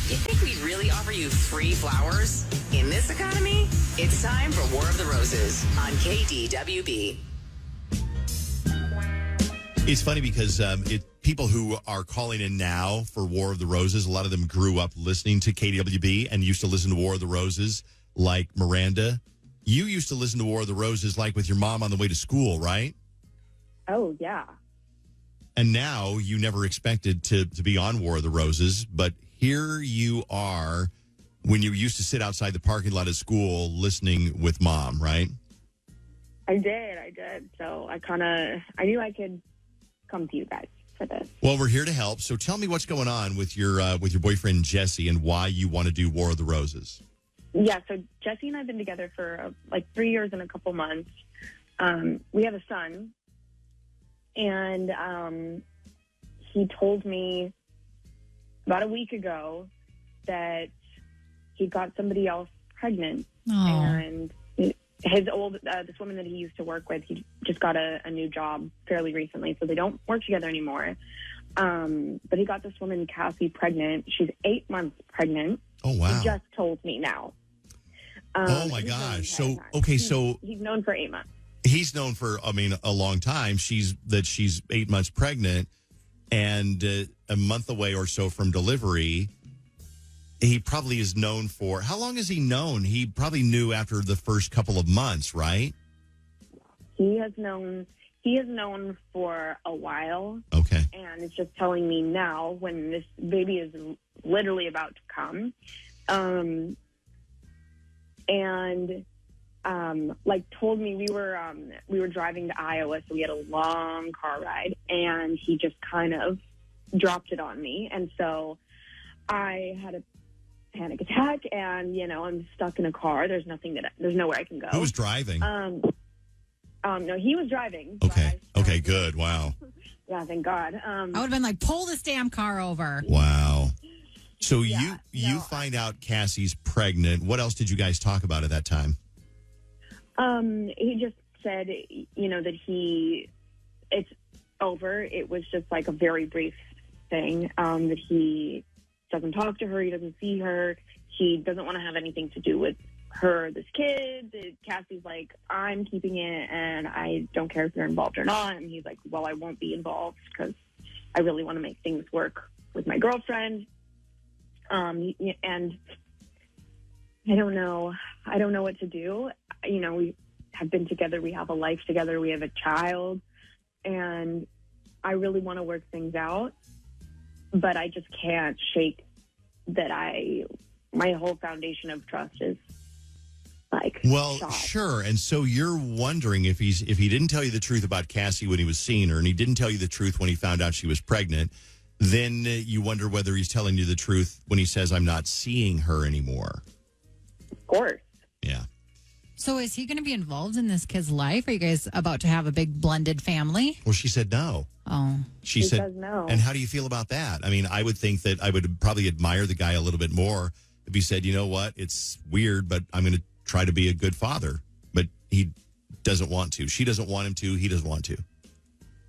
You think we'd really offer you free flowers? In this economy, it's time for War of the Roses on KDWB. It's funny because people who are calling in now for War of the Roses, a lot of them grew up listening to KDWB and used to listen to War of the Roses, like Miranda. You used to listen to War of the Roses like with your mom on the way to school, right? Oh, yeah. And now you never expected to be on War of the Roses, but here you are when you used to sit outside the parking lot of school listening with mom, right? I did. So I knew I could come to you guys for this. Well, we're here to help. So tell me what's going on with your boyfriend, Jesse, and why you want to do War of the Roses. Yeah, so Jesse and I have been together for 3 years and a couple months. We have a son, and he told me about a week ago that he got somebody else pregnant. Aww. And this woman that he used to work with, he just got a new job fairly recently, so they don't work together anymore. But he got this woman, Cassie, pregnant. She's 8 months pregnant. Oh, wow. He just told me now. Oh, my gosh. So, he's known for 8 months. He's known for, a long time. She's 8 months pregnant and a month away or so from delivery. He probably is known for, how long has he known? He probably knew after the first couple of months, right? He has known for a while. Okay. And it's just telling me now when this baby is literally about to come. Told me we were driving to Iowa, so we had a long car ride, and he just kind of dropped it on me. And so I had a panic attack, and I'm stuck in a car. There's nowhere I can go. Who was driving? No, he was driving. Okay, good. Wow. Yeah, thank God. I would have been like, pull this damn car over. Wow. So Yeah, you find out Cassie's pregnant. What else did you guys talk about at that time? He just said, that it's over. It was just like a very brief thing, that he doesn't talk to her. He doesn't see her. He doesn't want to have anything to do with her, this kid. Cassie's like, I'm keeping it, and I don't care if you're involved or not. And he's like, well, I won't be involved because I really want to make things work with my girlfriend. And I don't know what to do. We have been together. We have a life together. We have a child, and I really want to work things out, but I just can't shake that my whole foundation of trust is shot. Sure. And so you're wondering if he didn't tell you the truth about Cassie when he was seeing her, and he didn't tell you the truth when he found out she was pregnant, then you wonder whether he's telling you the truth when he says, I'm not seeing her anymore. Of course. Yeah. So is he going to be involved in this kid's life? Are you guys about to have a big blended family? Well, she said no. Oh. She said says no. And how do you feel about that? I mean, I would think that I would probably admire the guy a little bit more if he said, you know what, it's weird, but I'm going to try to be a good father. But he doesn't want to. She doesn't want him to. He doesn't want to.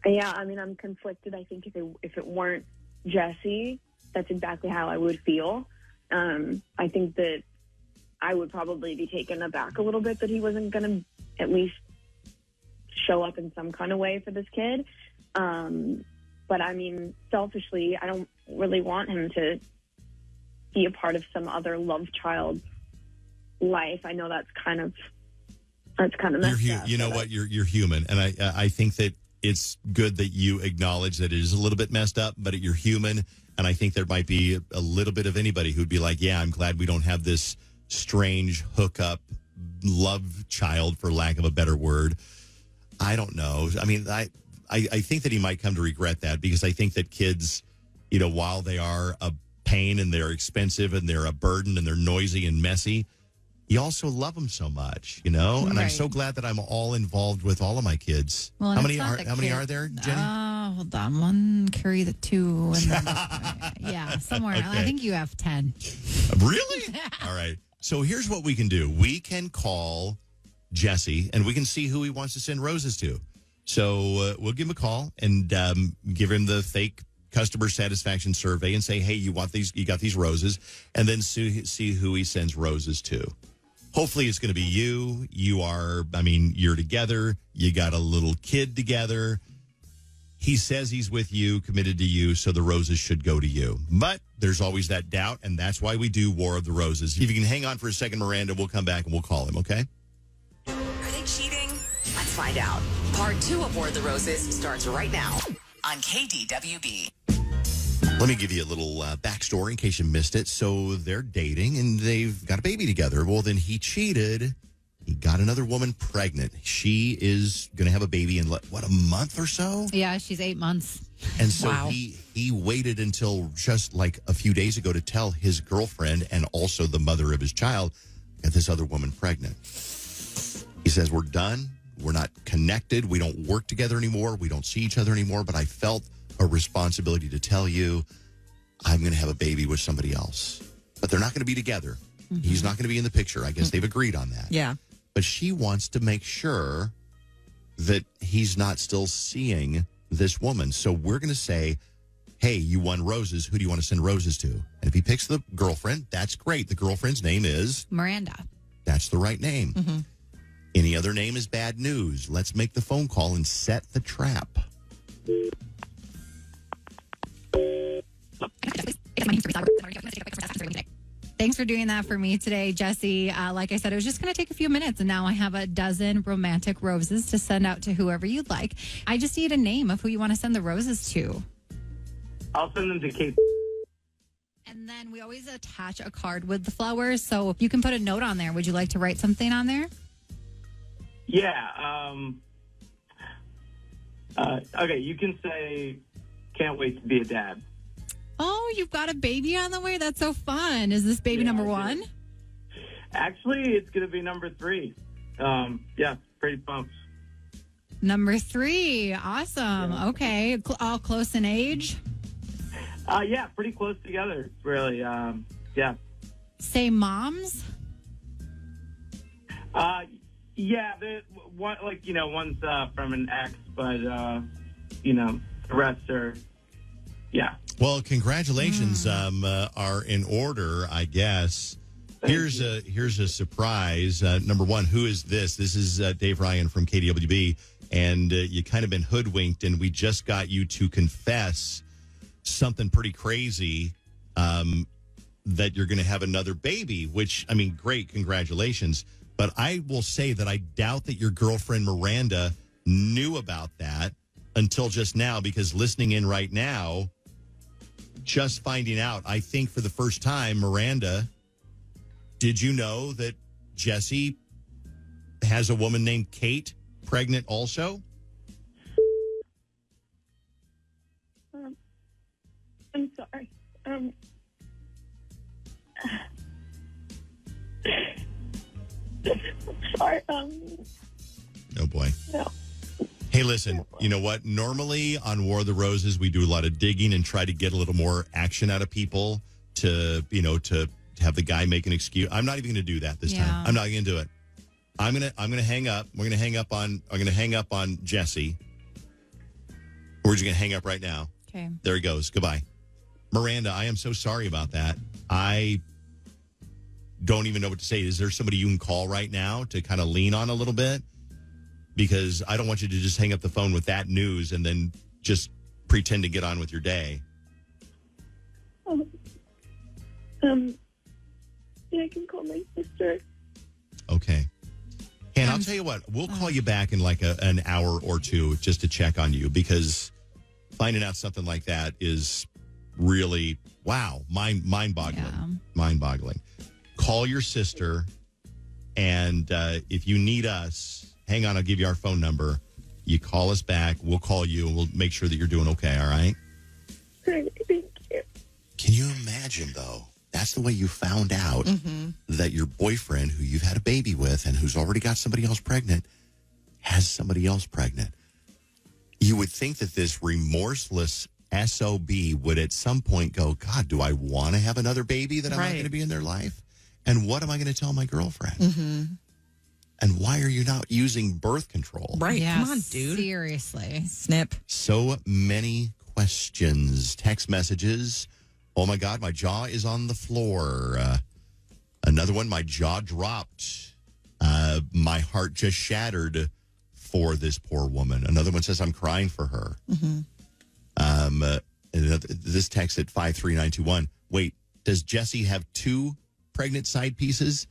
Yeah, I mean, I'm conflicted. I think if it weren't Jesse, that's exactly how I would feel. I think that I would probably be taken aback a little bit that he wasn't going to at least show up in some kind of way for this kid. But I mean, selfishly, I don't really want him to be a part of some other love child's life. I know that's kind of messed up. You know what? You're human, and I think that it's good that you acknowledge that it is a little bit messed up, but you're human, and I think there might be a little bit of anybody who'd be like, yeah, I'm glad we don't have this strange hookup love child, for lack of a better word. I don't know. I mean, I think that he might come to regret that, because I think that kids, while they are a pain and they're expensive and they're a burden and they're noisy and messy, you also love them so much, And Right. I'm so glad that I'm all involved with all of my kids. Well, how many are there, Jenny? Hold on. One, carry the two. And then yeah, somewhere. Okay. I think you have 10. Really? All right. So here's what we can do. We can call Jesse, and we can see who he wants to send roses to. So we'll give him a call and give him the fake customer satisfaction survey and say, hey, you got these roses, and then see who he sends roses to. Hopefully it's going to be you. You're together. You got a little kid together. He says he's with you, committed to you, so the roses should go to you. But there's always that doubt, and that's why we do War of the Roses. If you can hang on for a second, Miranda, we'll come back and we'll call him, okay? Are they cheating? Let's find out. Part 2 of War of the Roses starts right now on KDWB. Let me give you a little backstory in case you missed it. So they're dating, and they've got a baby together. Well, then he cheated. He got another woman pregnant. She is going to have a baby in, a month or so? Yeah, she's 8 months. And so Wow. he waited until just like a few days ago to tell his girlfriend and also the mother of his child that this other woman pregnant. He says, we're done. We're not connected. We don't work together anymore. We don't see each other anymore. But I felt a responsibility to tell you I'm going to have a baby with somebody else. But they're not going to be together. Mm-hmm. He's not going to be in the picture. I guess they've agreed on that. Yeah. But she wants to make sure that he's not still seeing this woman. So we're going to say, hey, you won roses. Who do you want to send roses to? And if he picks the girlfriend, that's great. The girlfriend's name is? Miranda. That's the right name. Mm-hmm. Any other name is bad news. Let's make the phone call and set the trap. Thanks for doing that for me today, Jesse. Like I said, it was just going to take a few minutes, and now I have a dozen romantic roses to send out to whoever you'd like. I just need a name of who you want to send the roses to. I'll send them to Kate. And then we always attach a card with the flowers, so you can put a note on there. Would you like to write something on there? Yeah. Okay, you can say, can't wait to be a dad. Oh, you've got a baby on the way? That's so fun. Is this baby number one? Actually, it's going to be number 3. Yeah, pretty pumped. Number 3. Awesome. Yeah. Okay. All close in age? Yeah, pretty close together, really. Yeah. Same moms? Yeah, one's from an ex, but, the rest are, yeah. Well, congratulations are in order, I guess. Here's a surprise. Number one, who is this? This is Dave Ryan from KDWB, and you kind of been hoodwinked, and we just got you to confess something pretty crazy, that you're going to have another baby, which, I mean, great, congratulations. But I will say that I doubt that your girlfriend, Miranda, knew about that until just now, because listening in right now, just finding out, I think for the first time, Miranda, did you know that Jesse has a woman named Kate pregnant also? I'm sorry. Sorry. Oh, boy. No. Hey, listen, you know what? Normally on War of the Roses, we do a lot of digging and try to get a little more action out of people to have the guy make an excuse. I'm not even going to do that this time. I'm not going to do it. I'm going to hang up. I'm going to hang up on Jesse. We're just going to hang up right now. Okay. There he goes. Goodbye. Miranda, I am so sorry about that. I don't even know what to say. Is there somebody you can call right now to kind of lean on a little bit? Because I don't want you to just hang up the phone with that news and then just pretend to get on with your day. Yeah, I can call my sister. Okay. And I'll tell you what, we'll call you back in like an hour or two just to check on you, because finding out something like that is really, wow, mind-boggling. Yeah. Mind-boggling. Call your sister, and if you need us, hang on, I'll give you our phone number. You call us back, we'll call you, and we'll make sure that you're doing okay, all right? Thank you. Can you imagine, though? That's the way you found out that your boyfriend, who you've had a baby with and who's already got somebody else pregnant, has somebody else pregnant. You would think that this remorseless SOB would at some point go, God, do I want to have another baby that I'm not going to be in their life? And what am I going to tell my girlfriend? Mm-hmm. And why are you not using birth control? Right. Yeah, come on, dude. Seriously. Snip. So many questions, text messages. Oh, my God, my jaw is on the floor. Another one, my jaw dropped. My heart just shattered for this poor woman. Another one says, I'm crying for her. This text at 53921. Wait, does Jesse have 2 pregnant side pieces?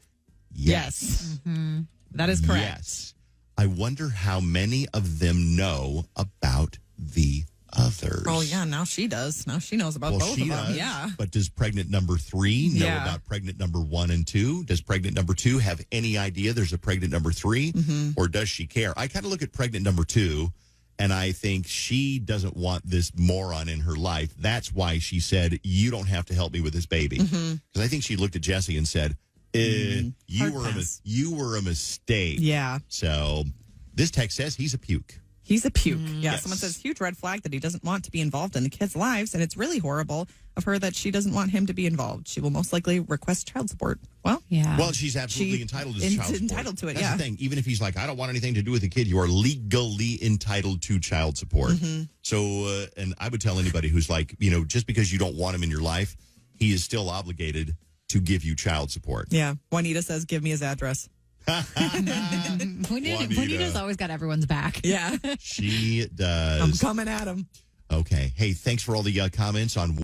Yes. Mm-hmm. That is correct. Yes. I wonder how many of them know about the others. Oh, yeah. Now she does. Now she knows about both of them. Does, yeah. But does pregnant number 3 know Yeah. about pregnant number 1 and 2? Does pregnant number 2 have any idea there's a pregnant number 3? Or does she care? I kind of look at pregnant number 2, and I think she doesn't want this moron in her life. That's why she said, you don't have to help me with this baby. Because I think she looked at Jesse and said, you were a mistake. Yeah. So this text says he's a puke. He's a puke. Yeah. Yes. Someone says huge red flag that he doesn't want to be involved in the kids' lives. And it's really horrible of her that she doesn't want him to be involved. She will most likely request child support. Well, Yeah. Well, she's absolutely entitled to child support. Entitled to it, That's yeah. the thing. Even if he's like, I don't want anything to do with the kid, you are legally entitled to child support. So, and I would tell anybody who's like, just because you don't want him in your life, he is still obligated to give you child support. Yeah. Juanita says, give me his address. Juanita's always got everyone's back. Yeah. She does. I'm coming at him. Okay. Hey, thanks for all the comments on